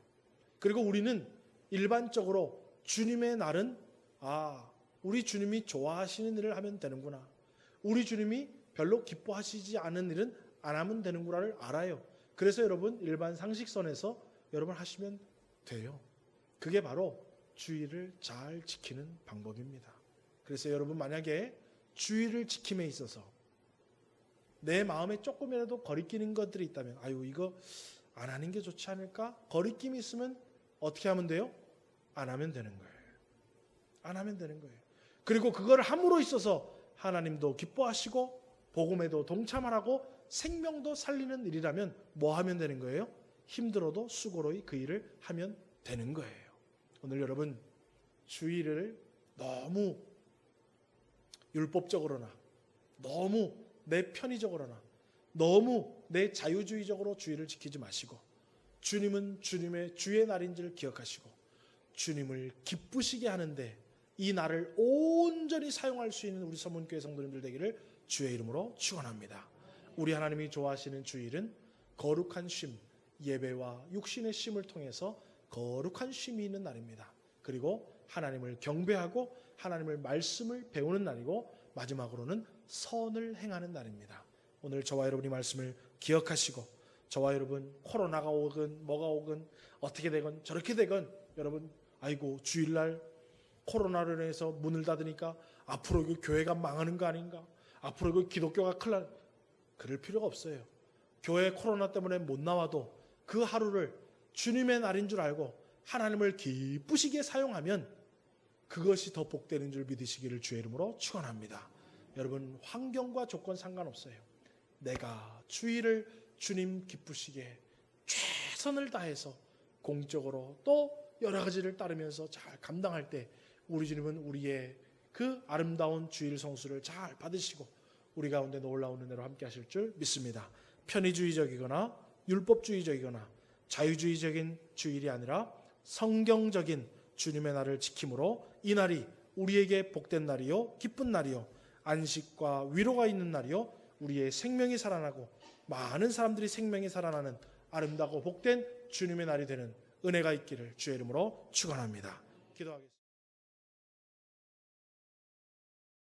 그리고 우리는 일반적으로 주님의 날은 우리 주님이 좋아하시는 일을 하면 되는구나, 우리 주님이 별로 기뻐하시지 않은 일은 안 하면 되는구나를 알아요. 그래서 여러분 일반 상식선에서 여러분 하시면 돼요. 그게 바로 주일을 잘 지키는 방법입니다. 그래서 여러분 만약에 주일을 지킴에 있어서 내 마음에 조금이라도 거리끼는 것들이 있다면 이거 안 하는 게 좋지 않을까? 거리낌이 있으면 어떻게 하면 돼요? 안 하면 되는 거예요. 안 하면 되는 거예요. 그리고 그걸 함으로 있어서 하나님도 기뻐하시고 복음에도 동참하라고 생명도 살리는 일이라면 뭐 하면 되는 거예요? 힘들어도 수고로이 그 일을 하면 되는 거예요. 오늘 여러분 주일을 너무 율법적으로나 너무 내 편의적으로나 너무 내 자유주의적으로 주일을 지키지 마시고, 주님은 주님의 주의 날인 줄 기억하시고 주님을 기쁘시게 하는데 이 날을 온전히 사용할 수 있는 우리 서문교회 성도님들 되기를 주의 이름으로 축원합니다. 우리 하나님이 좋아하시는 주일은 거룩한 쉼, 예배와 육신의 쉼을 통해서 거룩한 쉼이 있는 날입니다. 그리고 하나님을 경배하고 하나님의 말씀을 배우는 날이고, 마지막으로는 선을 행하는 날입니다. 오늘 저와 여러분이 말씀을 기억하시고, 저와 여러분 코로나가 오건 뭐가 오건 어떻게 되건 저렇게 되건, 여러분 주일날 코로나로 인해서 문을 닫으니까 앞으로 이 교회가 망하는 거 아닌가, 앞으로 이 기독교가 큰일 날, 그럴 필요가 없어요. 교회 코로나 때문에 못 나와도 그 하루를 주님의 날인 줄 알고 하나님을 기쁘시게 사용하면 그것이 더 복되는 줄 믿으시기를 주의 이름으로 축원합니다. 여러분 환경과 조건 상관없어요. 내가 주일을 주님 기쁘시게 최선을 다해서 공적으로 또 여러 가지를 따르면서 잘 감당할 때 우리 주님은 우리의 그 아름다운 주일 성수를 잘 받으시고 우리 가운데 놀라운 은혜로 함께 하실 줄 믿습니다. 편의주의적이거나 율법주의적이거나 자유주의적인 주일이 아니라 성경적인 주님의 날을 지킴으로 이 날이 우리에게 복된 날이요 기쁜 날이요 안식과 위로가 있는 날이요 우리의 생명이 살아나고 많은 사람들이 생명이 살아나는 아름다고 복된 주님의 날이 되는 은혜가 있기를 주의 이름으로 축원합니다. 기도하겠습니다.